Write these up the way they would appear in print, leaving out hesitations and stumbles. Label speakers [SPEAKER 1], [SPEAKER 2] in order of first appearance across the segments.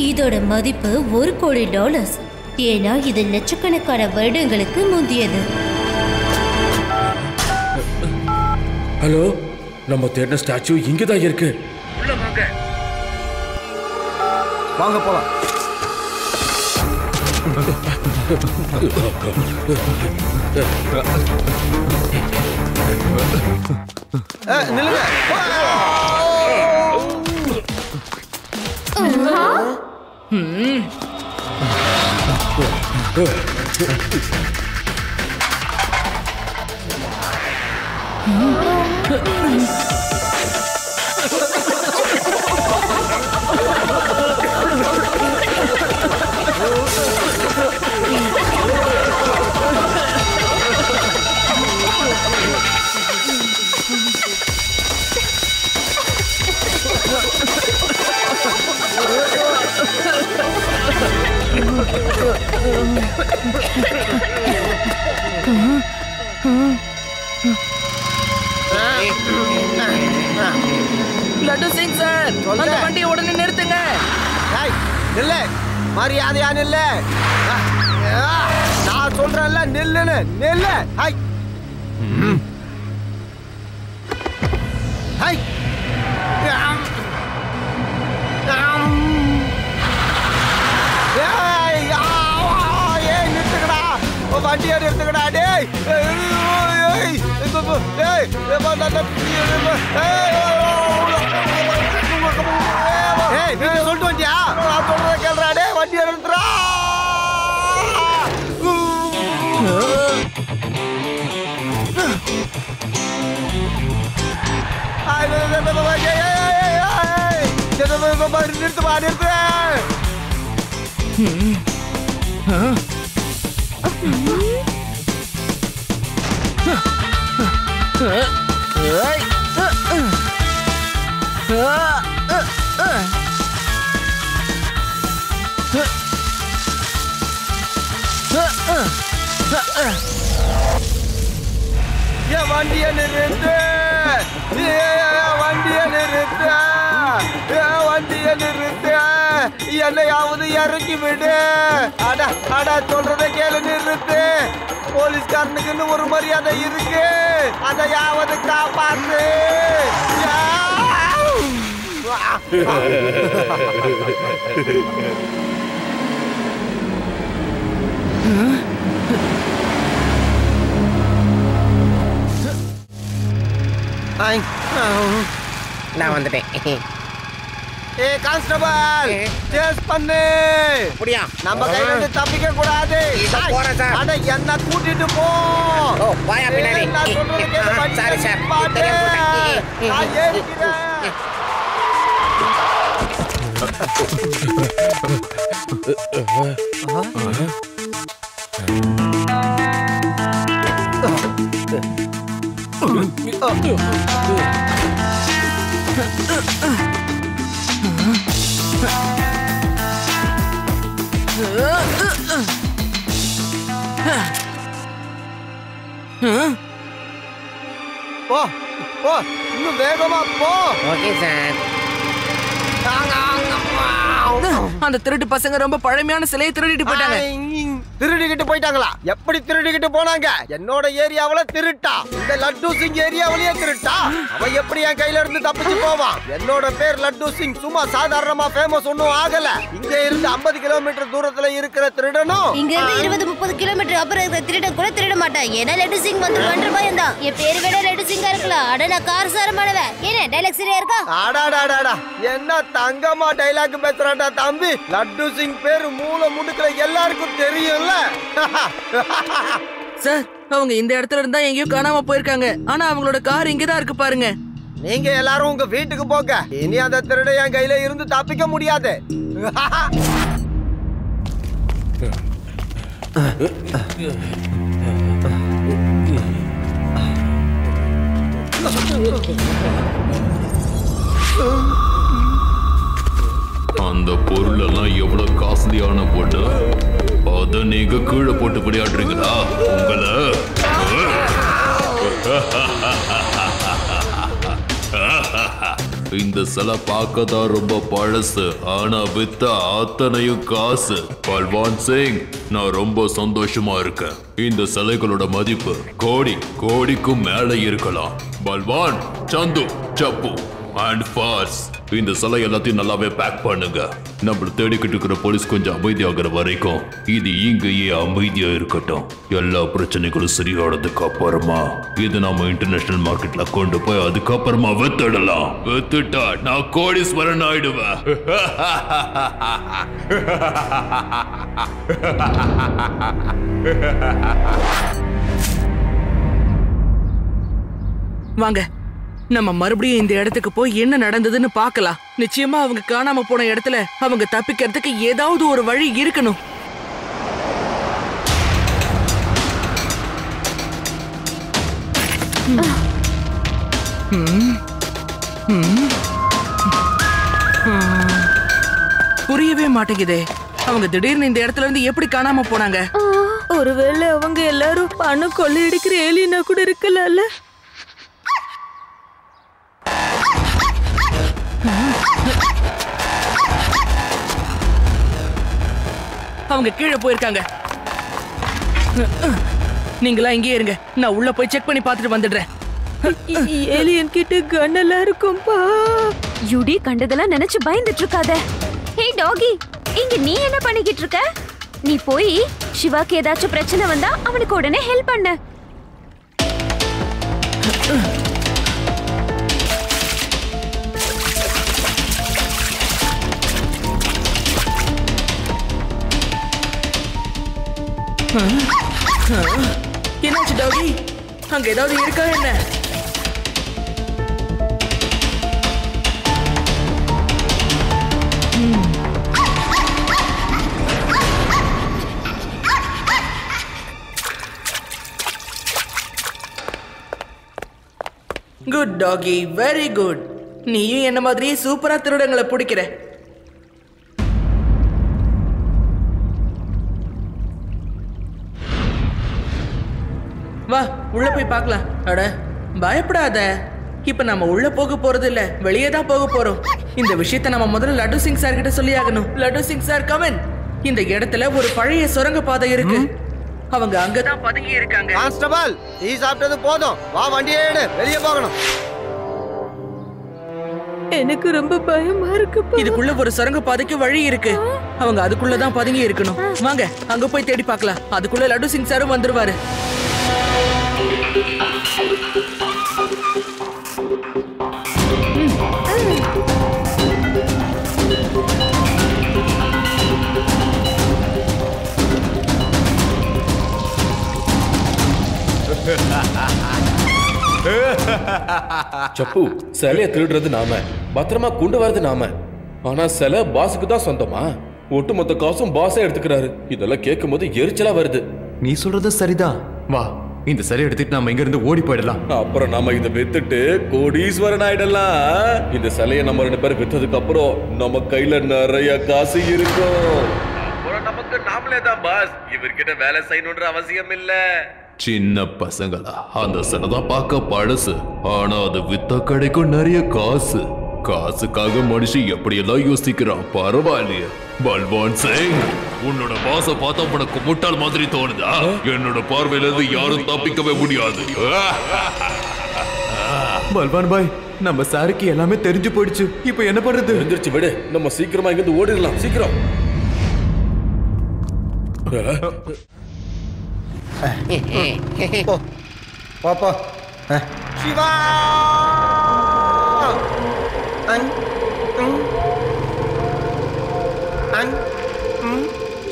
[SPEAKER 1] இதோட மதிப்பு $1 கோடி. ஏன்னா இது லட்சக்கணக்கான வருடங்களுக்கு முந்தியது.
[SPEAKER 2] ஹலோ, நம்ம தேடின ஸ்டாச்சு இங்கதான் இருக்கு.
[SPEAKER 3] வாங்க போலாம். நில்லுங்க.
[SPEAKER 4] லட்டு சிங் சார், அந்த வண்டியை உடனே நிறுத்துங்க.
[SPEAKER 3] நில்லு, மரியாதையா நில்லு. நான் சொல்றேன்ல நில்லுன்னு. நில்லு. High high. நிறுத்துக்கடா, வண்டியை நிறுத்துக்கடா. டேய் சொல்லிட்டு வண்டியா? நான் சொல்றத கேள்றா. டே வண்டியை நிறுத்துறா. நிறுத்துமா, நிறுத்து. வண்டியை நிறுத்து. வண்டியை நிறுத்து. வண்டியை நிறுத்து. என்னையாவது இறக்கி விடு. அட அட சொல்றத கேளு. நிறுத்து. போலீஸ்காரனுக்குன்னு ஒரு மரியாதை இருக்கு. அதையாவது காப்பாத்து.
[SPEAKER 5] நான் வந்துட்டேன்.
[SPEAKER 3] ஏ கான்ஸ்டபிள், சேஸ் பண்ணு.
[SPEAKER 5] அப்படியா?
[SPEAKER 3] நம்ம கையில இருந்து தப்பிக்க கூடாது.
[SPEAKER 5] போறேன் சார்.
[SPEAKER 3] அட என்ன கூட்டிட்டு போ.
[SPEAKER 5] ஓ வாயா பின்னாடி.
[SPEAKER 3] நான் சொல்றது கேளு.
[SPEAKER 5] Sorry sir.
[SPEAKER 3] நான் ஏறிக்கிறேன். போ போ, இன்னும் வேகமா போ.
[SPEAKER 5] Okay sir.
[SPEAKER 4] அந்த திருட்டு பசங்க ரொம்ப பழமையான சிலையை திருடிட்டு போயிட்டாங்க.
[SPEAKER 3] திருடிக்கிட்டு போயிட்டாங்களா? எப்படி திருடிக்கிட்டு போனாங்க? என்னோட ஏரியாவுல திருட்டா? இந்த லட்டு சிங் ஏரியாவிலேயே திருட்டா? அவன் எப்படி என் கையில இருந்து தப்பிச்சு போவான்? என்னோட பேர் லட்டு சிங். சும்மா சாதாரணமா ஃபேமஸ் ஒன்னும் ஆகல. இங்க இருந்து 50 கிலோமீட்டர் தூரத்துல இருக்கிற திருடனும்
[SPEAKER 1] இங்க இருந்து 20-30 கிலோமீட்டர் அப்புறம் இருக்கிற திருடன் கூட திருட மாட்டான். ஏன்னா லட்டு சிங் வந்து 1 ரூபாய் தான். என் பேரு வேணா லட்டு சிங்கா இருக்கலாம். அட நான் காரசாரமானவன். என்ன டைலாக் சரியா இருக்கா?
[SPEAKER 3] ஆடாடாடாடா, என்ன தங்கமா டைலாக் பேசுறாடா தம்பி. லட்டு சிங் பேரு மூல முடுக்குல எல்லாருக்கும் தெரியும்ல.
[SPEAKER 4] சார், அவங்க இந்த இடத்துல இருந்தா எங்கேயோ காணாம போயிருக்காங்க. ஆனா அவங்களோட கார் இங்கதான் இருக்கு பாருங்க.
[SPEAKER 3] நீங்க எல்லாரும் உங்க வீட்டுக்கு போங்க. இனி அந்த திருட என் கையில இருந்து தப்பிக்க முடியாது.
[SPEAKER 6] அந்த பொருள் எல்லாம் எவ்வளவு காஸ்ட்லியான பொண்ணு. அத நீங்க கீழே போட்டு விளையாடுறீங்களா உங்களை? இந்த சிலை பார்க்கதான் ரொம்ப பழசு, ஆனா வித்தா அத்தனையும் காசு. பல்வான் சிங், நான் ரொம்ப சந்தோஷமா இருக்கேன். இந்த சிலைகளோட மதிப்பு கோடிக்கும் மேல இருக்கலாம். பல்வான், சந்து, சப்பு அண்ட் ஃபாஸ், இந்த சிலை எல்லாத்தையும் நல்லாவே பேக் பண்ணுங்க. நம்மள தேடிக்கிட்டு இருக்கிற போலீஸ் கொஞ்சம் அமைதியாகிற வரைக்கும் இது இங்கேயே அமைதியா இருக்கட்டும். எல்லா பிரச்சனைகளும் சரியானதுக்கு அப்புறமா இது நம்ம இன்டர்நேஷனல் மார்க்கெட்ல கொண்டு போய் அதுக்கப்புறமா வித்துடலாம். வித்துட்டா நான் கோடீஸ்வரன் ஆயிடுவேன்.
[SPEAKER 4] வாங்க, நம்ம மறுபடியும் இந்த இடத்துக்கு போய் என்ன நடந்ததுன்னு பார்க்கலாம். நிச்சயமா அவங்க காணாம போன இடத்துல அவங்க தப்பிக்கிறதுக்கு ஏதாவது ஒரு வழி இருக்கணும். புரியவே மாட்டேங்குதே, அவங்க திடீர்னு இந்த இடத்துல இருந்து எப்படி காணாம போனாங்க?
[SPEAKER 7] ஒருவேளை அவங்க எல்லாரும் பணம் கொள்ளையடிக்கிற ஏலியனா கூட இருக்கலாம்ல.
[SPEAKER 4] அவங்க கீழே போயிருக்காங்க. நீங்களா இங்கே இருங்க, நான் உள்ள போய் செக் பண்ணி பார்த்துட்டு வந்துடுறேன்.
[SPEAKER 7] ஏலியன் கிட்ட கண்ணெல்லாம் இருக்கும்பா.
[SPEAKER 8] யுடி கண்டதெல்லாம் நினைச்சு பயந்துட்டு இருக்காத. ஹே டாகி, இங்க நீ என்ன பண்ணிக்கிட்டு இருக்க? நீ போய் சிவாக்கு ஏதாச்சும் பிரச்சனை வந்தா அவனுக்கு உடனே ஹெல்ப் பண்ணு.
[SPEAKER 4] என்னாச்சு டாகி? அங்க ஏதாவது இருக்கா என்ன? குட் டாகி, வெரி குட். நீயும் என்ன மாதிரியே சூப்பரா திருடங்களை பிடிக்கிற. வா, உள்ள போய் பார்க்கலாம். அட, பயப்படாத. இப்ப நம்ம உள்ள போக போறது இல்ல, வெளியே தான் போக போறோம். இந்த விஷயத்தை நம்ம முதல்ல லட்டு சிங் சார் கிட்ட சொல்லி ஆகணும். Lattu Singh sir, come on. இந்த இடத்துல ஒரு பழைய சுரங்க பாதை இருக்கு. அவங்க அங்கதான் பதுங்கி இருக்காங்க.
[SPEAKER 3] கான்ஸ்டபிள், டீ சாப்பிட்டது போதும், வா வண்டியை எடு, வெளியே போகணும்.
[SPEAKER 7] எனக்கு ரொம்ப பயமா இருக்குப்பா.
[SPEAKER 4] இதுக்குள்ள ஒரு சுரங்க பாதைக்கு வழி இருக்கு. அவங்க அதுக்குள்ளதான் பதுங்கி இருக்கணும். வாங்க, அங்க போய் தேடி பார்க்கலாம். அதுக்குள்ள லட்டு சிங் சாரும் வந்துருவாரு.
[SPEAKER 2] சப்பு, சிலைய திருடுறது நாம, பத்திரமா கொண்டு வரது நாம. ஆனா சிலை பாஸுக்கு தான் சொந்தமா? ஒட்டுமொத்த காசும் பாஸே எடுத்துக்கிறாரு. இதெல்லாம் கேட்கும் போது எரிச்சலா வருது.
[SPEAKER 9] நீ சொல்றது சரிதான். வா, இந்த சிலை எடுத்துட்டு நாம இங்க இருந்து ஓடி போயிடலாம்.
[SPEAKER 2] அப்புறம் நாம இதை வித்துட்டு கோடீஸ்வரன் ஆயிடலாம். இந்த சிலையை நம்ம 2 பேரும் வித்ததுக்கு அப்புறம் நம்ம கையில நிறைய காசு இருக்கும். அப்புறம் நமக்கு நாமளே தான் பாஸ். இவர்கிட்ட வேலை செய்யணும்ன்ற அவசியம் இல்ல.
[SPEAKER 6] சின்ன பசங்களா, அந்த சிலை தான் பார்க்க பழசு, ஆனா அது வித்த கிடைக்கும் நிறைய காசு. காசுக்காக மனுஷன் எப்படியெல்லாம் யோசிக்கிறான், பரவாயில்லையே. பல்வான் சிங், உன்னோட பாச பார்த்தா உனக்கு முட்டாள் மாதிரி தோணுதா? என்னோட பார்வையில இருந்து யாரும் தப்பிக்கவே முடியாது.
[SPEAKER 9] பல்வான் பாய், நம்ம சாருக்கு எல்லாமே தெரிஞ்சு போயிடுச்சு. இப்போ என்ன பண்றது?
[SPEAKER 2] தெரிஞ்சிருச்சு, விடு. நம்ம சீக்கிரமா இங்கிருந்து ஓடிடலாம். சீக்கிரம்.
[SPEAKER 3] பாப்பா சிவா,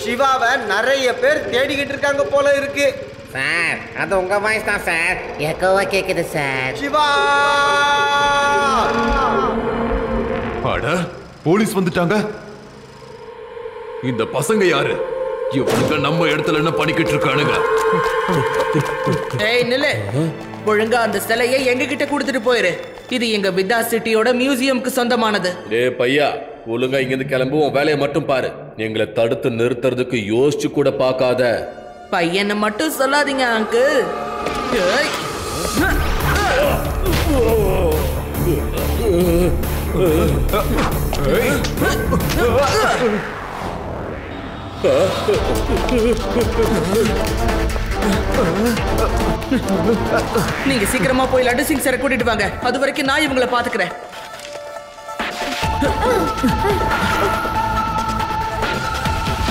[SPEAKER 3] சிவாவை நிறைய பேர் தேடிக்கிட்டு இருக்காங்க போல இருக்கு.
[SPEAKER 5] சார், அது உங்க வாய்ஸ் தான் சார். எக்கோவா கேக்குது சார்.
[SPEAKER 3] சிவா!
[SPEAKER 9] அட, போலீஸ் வந்துட்டாங்க.
[SPEAKER 6] இந்த பசங்க யாரு? இவனுங்க நம்ம இடத்துல என்ன பண்ணிக்கிட்டு இருக்கானுங்க?
[SPEAKER 4] ஏய் நில்லு. ஒழுங்கா அந்த சிலையை எங்க கிட்ட கொடுத்துட்டு போயிரு. இது எங்க வித்தா சிட்டியோட மியூசியம்க்கு சொந்தமானது.
[SPEAKER 2] டேய் பையா, ஒழுங்கா இங்கிருந்து கிளம்பு, உன் வேலையை மட்டும் பாரு. எங்களை தடுத்து நிறுத்துறதுக்கு யோசிச்சு கூட பார்க்காத.
[SPEAKER 4] பையனை மட்டும் சொல்லாதீங்க அங்கிள். நீங்க சீக்கிரமா போய் லட்டு சிங் சாரை கூட்டிட்டு வாங்க. அது வரைக்கும் நான் இவங்களை பாத்துக்கிறேன்.